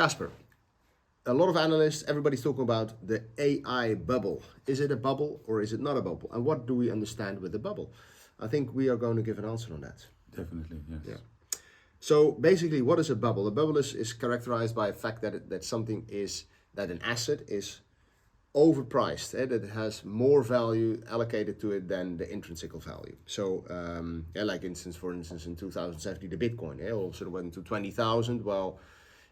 Casper, a lot of analysts, everybody's talking about the AI bubble. Is it a bubble or is it not a bubble? And what do we understand with the bubble? I think we are going to give an answer on that. Definitely, yes. Yeah. So basically, what is a bubble? A bubble is characterized by the fact that an asset is overpriced, that it has more value allocated to it than the intrinsic value. So, like for instance, in 2070, the Bitcoin, all of a sudden went to 20,000. Well,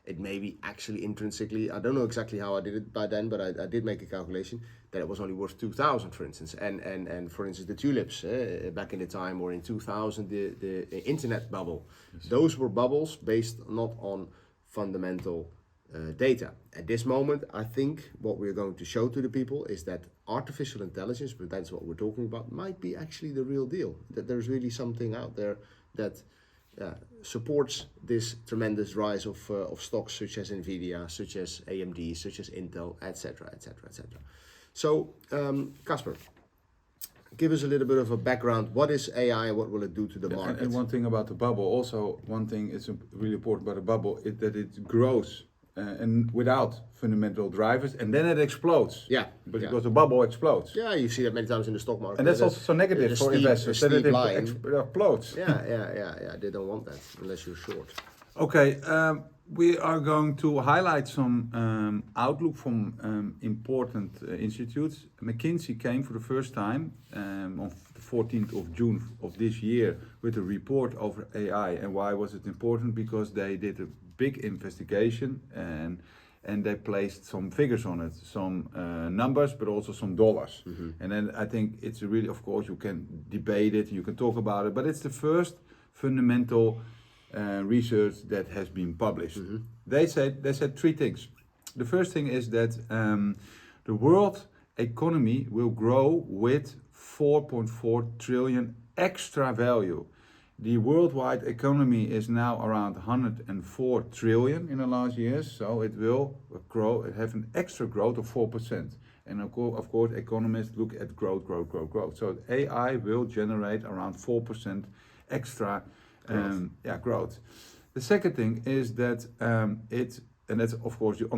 it may be actually intrinsically, I don't know exactly how I did it by then, but I did make a calculation that it was only worth 2,000, for instance. And for instance, the tulips back in the time, or in 2000, the internet bubble, those were bubbles based not on fundamental data. At this moment, I think what we're going to show to the people is that artificial intelligence, but that's what we're talking about, might be actually the real deal. That there's really something out there that supports this tremendous rise of stocks such as Nvidia, such as AMD, such as Intel, etc., etc., etc. So, Casper, give us a little bit of a background. What is AI and what will it do to the market? And one thing about the bubble, also one thing is really important about the bubble, is that it grows and without fundamental drivers, and then it explodes. Yeah. Because the bubble explodes. Yeah, you see that many times in the stock market. And that's also so negative for investors, that it explodes. Yeah. They don't want that unless you're short. Okay, we are going to highlight some outlook from important institutes. McKinsey came for the first time on the 14th of June of this year with a report over AI. And why was it important? Because they did a big investigation and they placed some figures on it, some numbers, but also some dollars. Mm-hmm. And then I think it's really, of course, you can debate it, you can talk about it, but it's the first fundamental research that has been published. Mm-hmm. They said three things. The first thing is that the world economy will grow with 4.4 trillion extra value. The worldwide economy is now around 104 trillion in the last years, so it will grow, have an extra growth of 4%. And of course, economists look at growth. So AI will generate around 4% extra growth. The second thing is that and that's of course the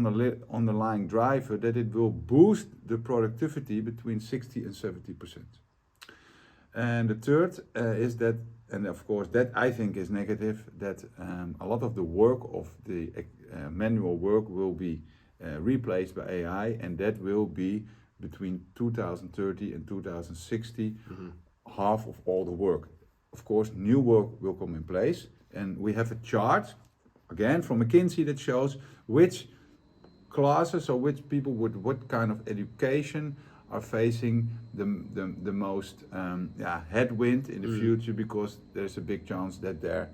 underlying driver, that it will boost the productivity between 60 and 70%. And the third is that, and of course that I think is negative, that a lot of the work of the manual work will be replaced by AI, and that will be between 2030 and 2060, half of all the work. Of course, new work will come in place, and we have a chart, again from McKinsey, that shows which classes or which people with what kind of education are facing the most headwind in the future, because there's a big chance that their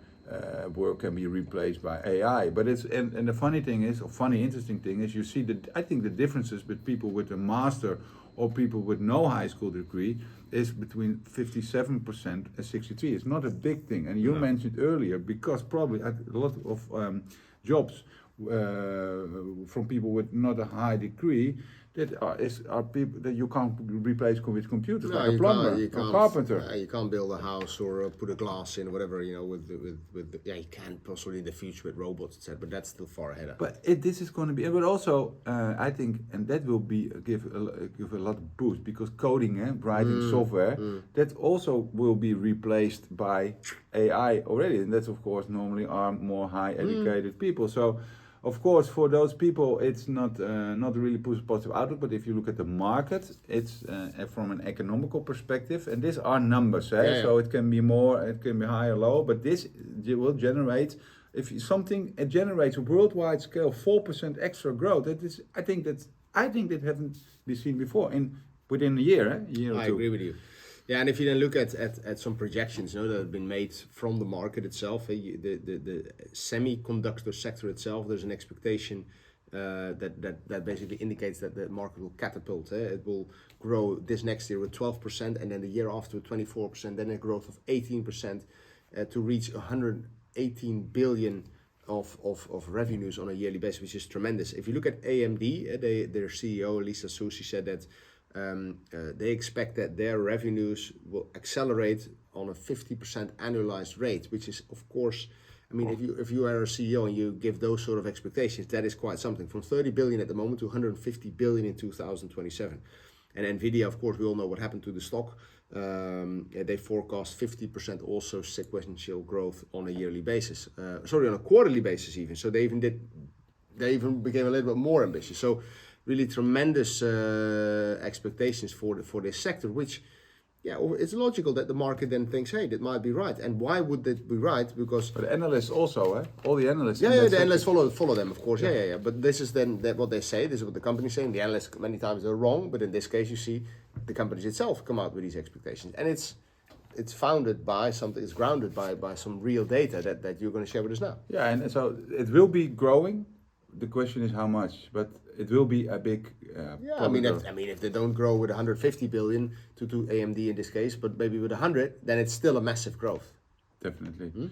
work can be replaced by AI. But it's and the funny thing is, or funny interesting thing is, you see that I think the differences with people with a master or people with no high school degree is between 57% and 63%. It's not a big thing. And you mentioned earlier, because probably a lot of jobs from people with not a high degree that are people that you can't replace with computers, like a plumber, a carpenter. You can't build a house or put a glass in, whatever, with you can possibly in the future with robots, etc. But that's still far ahead. But this is going to be, but also I think, and that will be give a lot of boost, because coding, writing software, that also will be replaced by AI already, and that's of course normally are more high educated people. So of course, for those people, it's not really positive outlook. But if you look at the market, it's from an economical perspective, and these are numbers. So it can be more, it can be high or low. But this will generate, it generates a worldwide scale 4% extra growth. That is, I think that haven't been seen before within a year or two. I agree with you. Yeah, and if you then look at some projections, that have been made from the market itself, the semiconductor sector itself, there's an expectation that basically indicates that the market will catapult. It will grow this next year with 12%, and then the year after with 24%, then a growth of 18% to reach 118 billion of revenues on a yearly basis, which is tremendous. If you look at AMD, their CEO Lisa Su, she said that they expect that their revenues will accelerate on a 50% annualized rate, which is of course I mean, if you are a CEO and you give those sort of expectations, that is quite something. From 30 billion at the moment to 150 billion in 2027. And Nvidia, of course, we all know what happened to the stock. They forecast 50% also sequential growth on a yearly basis. On a quarterly basis even. So they even became a little bit more ambitious. So really tremendous expectations for this sector, which, yeah, it's logical that the market then thinks, hey, that might be right. And why would that be right? Because But the analysts also, all the analysts. the analysts follow them, of course. Yeah. But this is then what they say. This is what the company's saying. The analysts many times they're wrong, but in this case, you see the companies itself come out with these expectations, and it's founded by something. It's grounded by some real data that you're going to share with us now. Yeah, and so it will be growing. The question is how much, but it will be a big. I mean, if they don't grow with 150 billion to AMD in this case, but maybe with 100, then it's still a massive growth. Definitely.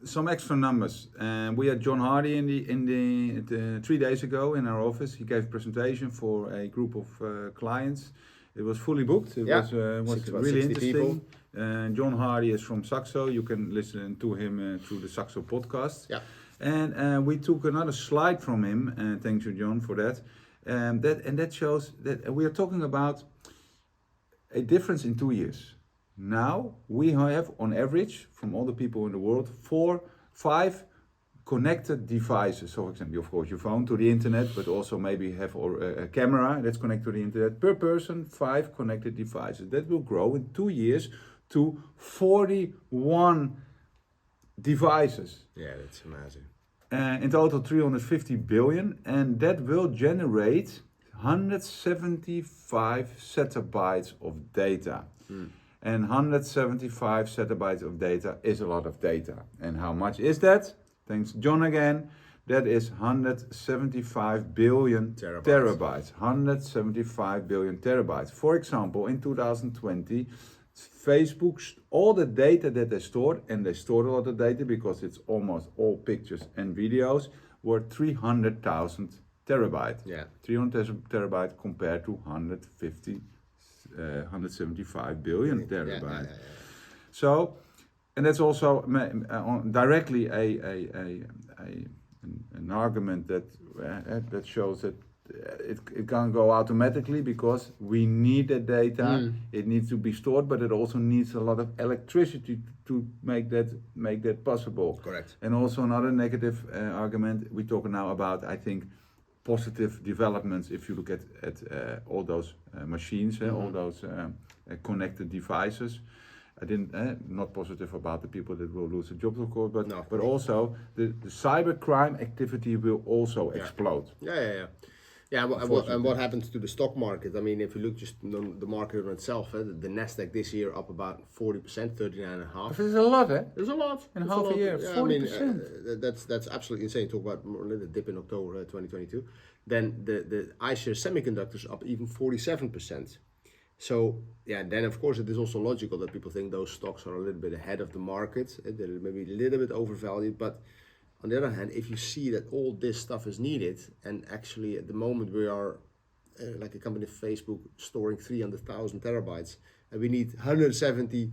Some extra numbers. We had John Hardy in the 3 days ago in our office. He gave a presentation for a group of clients. It was fully booked. It was really interesting. John Hardy is from Saxo. You can listen to him through the Saxo podcast. Yeah. And we took another slide from him. Thanks to John for that. That shows that we are talking about a difference in 2 years. Now we have, on average, from all the people in the world, 5 connected devices. So, for example, of course, your phone to the internet, but also maybe have a camera that's connected to the internet. Per person, 5 connected devices. That will grow in 2 years to 41 devices. Yeah, that's amazing. In total, 350 billion, and that will generate 175 zettabytes of data. And 175 zettabytes of data is a lot of data. And how much is that? Thanks, John, again. That is 175 billion terabytes. 175 billion terabytes. For example, in 2020, Facebook, all the data that they stored, and they stored a lot of data because it's almost all pictures and videos, were 300,000 terabytes. Yeah. 300 terabytes compared to 175 billion terabytes. Yeah. So, and that's also directly an argument that shows that it can't go automatically because we need the data. It needs to be stored, but it also needs a lot of electricity to make that possible. Correct. And also another negative argument, we talk now about, I think, positive developments. If you look at all those machines, all those connected devices. I didn't not positive about the people that will lose their jobs, of course, but also the cybercrime activity will also explode. Yeah, and what happens to the stock market? I mean, if you look just on the market on itself, the Nasdaq this year up about 40%, 39.5%. It's a lot, eh? It's a lot. In half a year, 40%. I mean, that's absolutely insane. Talk about the dip in October 2022. Then the iShares semiconductors up even 47%. So yeah, then of course it is also logical that people think those stocks are a little bit ahead of the market. They're maybe a little bit overvalued, but on the other hand, if you see that all this stuff is needed, and actually at the moment we are, like a company Facebook, storing 300,000 terabytes, and we need 170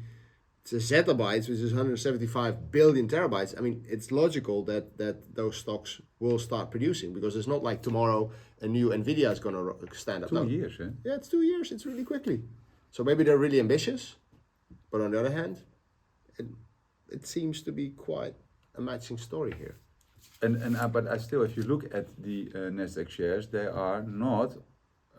zettabytes, which is 175 billion terabytes. I mean, it's logical that those stocks will start producing, because it's not like tomorrow a new Nvidia is going to stand up. 2 years, eh? Yeah, it's 2 years. It's really quickly. So maybe they're really ambitious, but on the other hand, it seems to be quite a matching story here. But I still, if you look at the Nasdaq shares, they are not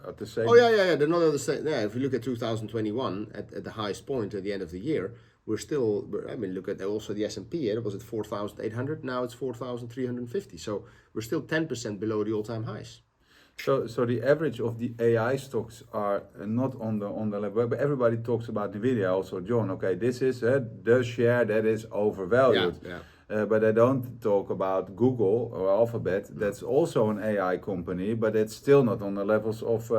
at the same. Oh yeah, they're not at the same. Yeah, if you look at 2021 at the highest point at the end of the year, we're still. I mean, look at also the S&P. It was at 4,800. Now it's 4,350. So we're still 10% below the all-time highs. So the average of the AI stocks are not on the level, but everybody talks about Nvidia. Also, John. Okay, this is the share that is overvalued. Yeah. But I don't talk about Google or Alphabet. That's also an AI company, but it's still not on the levels of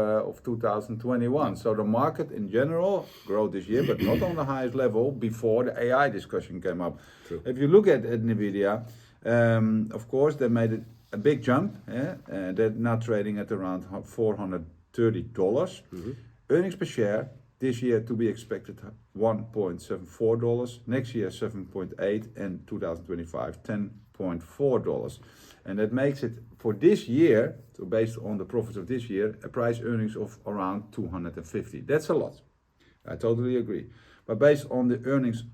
2021. So the market in general grew this year, but not on the highest level before the AI discussion came up. True. If you look at Nvidia, of course, they made a big jump. They're now trading at around $430. Earnings per share This year to be expected $1.74, next year 7.8, and 2025 $10.4. And that makes it for this year, so based on the profits of this year, a price earnings of around 250. That's a lot. I totally agree. But based on the earnings,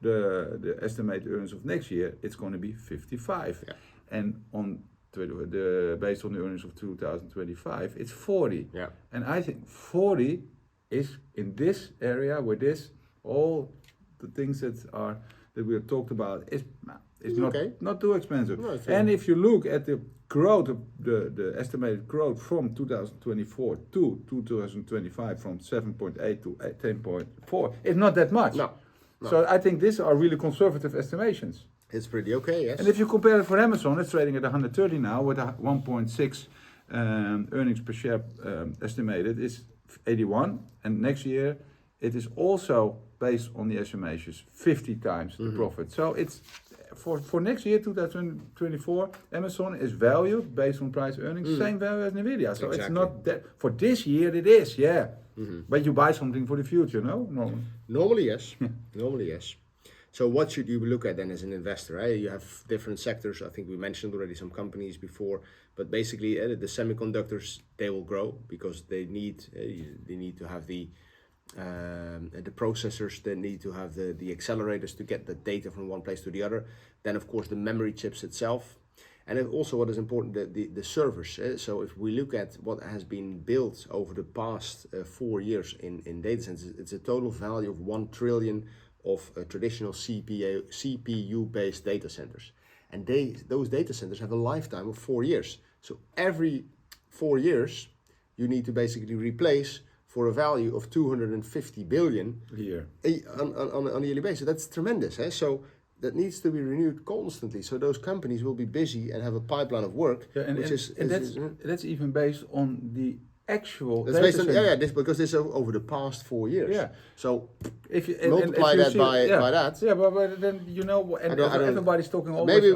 the estimated earnings of next year, it's going to be 55. Yeah. And on based on the earnings of 2025, it's 40. Yeah. And I think 40 is in this area with this, all the things that we have talked about is okay. not too expensive. No, and if you look at the growth, the estimated growth from 2024 to 2025 from 7.8 to 10.4, it's not that much. No. So I think these are really conservative estimations. It's pretty okay, yes. And if you compare it for Amazon, it's trading at 130 now with a 1.6 earnings per share estimated is 81, and next year it is also based on the estimations 50 times the profit. So it's for next year 2024, Amazon is valued based on price earnings same value as Nvidia. So it's not that for this year it is, yeah. But you buy something for the future, no? Normally yes. Normally yes. So what should you look at then as an investor? Right? You have different sectors. I think we mentioned already some companies before, but basically the semiconductors, they will grow because they need to have the processors, they need to have the accelerators to get the data from one place to the other. Then of course the memory chips itself. And then also what is important, the servers. So if we look at what has been built over the past 4 years in data centers, it's a total value of 1 trillion of traditional CPU-based data centers. And those data centers have a lifetime of 4 years. So every 4 years, you need to basically replace for a value of 250 billion a year on a yearly basis. That's tremendous. So that needs to be renewed constantly. So those companies will be busy and have a pipeline of work. Yeah, that's even based on the actual. That's based on because this is over the past 4 years. Yeah. So if you multiply that by that. Yeah, but then everybody's talking always.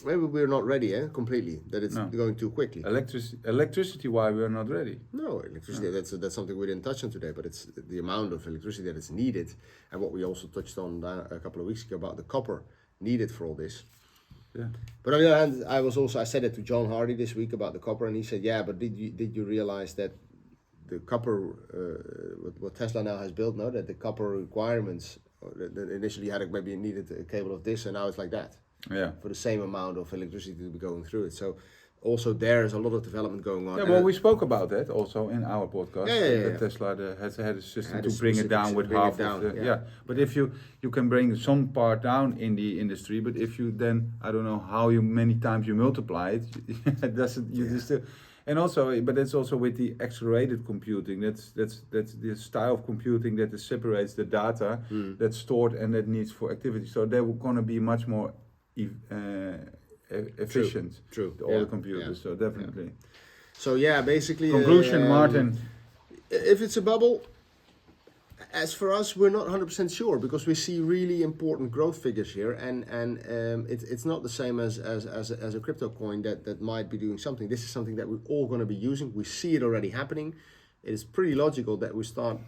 Maybe we're not ready, completely. That it's going too quickly. Electricity, why we're not ready? No, electricity. That's something we didn't touch on today. But it's the amount of electricity that is needed, and what we also touched on a couple of weeks ago about the copper needed for all this. Yeah. But on the other hand, I said it to John Hardy this week about the copper, and he said, "Yeah, but did you realize that the copper, what Tesla now has built, that the copper requirements that initially had maybe needed a cable of this, and now it's like that." Yeah. For the same amount of electricity to be going through it. So also there is a lot of development going on. Yeah, well, we spoke about that also in our podcast. That Tesla has had a system to bring it down with half of the. But if you can bring some part down in the industry, but if you then, I don't know how many times you multiply it, it doesn't. Still. And also, but it's also with the accelerated computing. That's the style of computing that separates the data that's stored and that needs for activity. So they're going to be much more efficient. True. All the computers. So definitely. Yeah. So basically. Conclusion, Martin. If it's a bubble, as for us, we're not 100% sure because we see really important growth figures here, and it's not the same as a crypto coin that might be doing something. This is something that we're all going to be using. We see it already happening. It is pretty logical that we start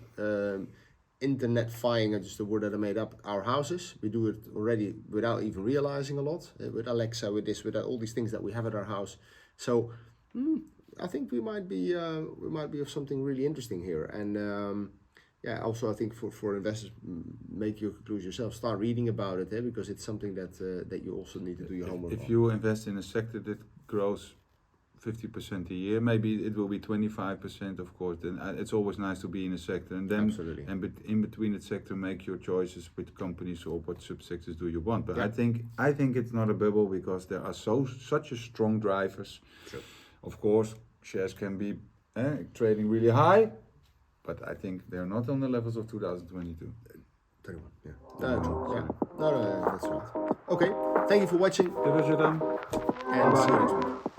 internet-fying, just a word that I made up, our houses. We do it already without even realizing a lot, with Alexa, with all these things that we have at our house. So I think we might be of something really interesting here. And also I think for investors, make your conclusion yourself. Start reading about it, because it's something that you also need to do your homework on. If you invest in a sector that grows 50% a year, maybe it will be 25%, of course. Then it's always nice to be in a sector, and then in between the sector, make your choices with companies or what subsectors do you want. But I think it's not a bubble because there are such a strong drivers. True. Of course, shares can be trading really high, but I think they're not on the levels of 2022. 21, yeah. No, that's right. Okay, thank you for watching. Dit was het dan. And see you next week.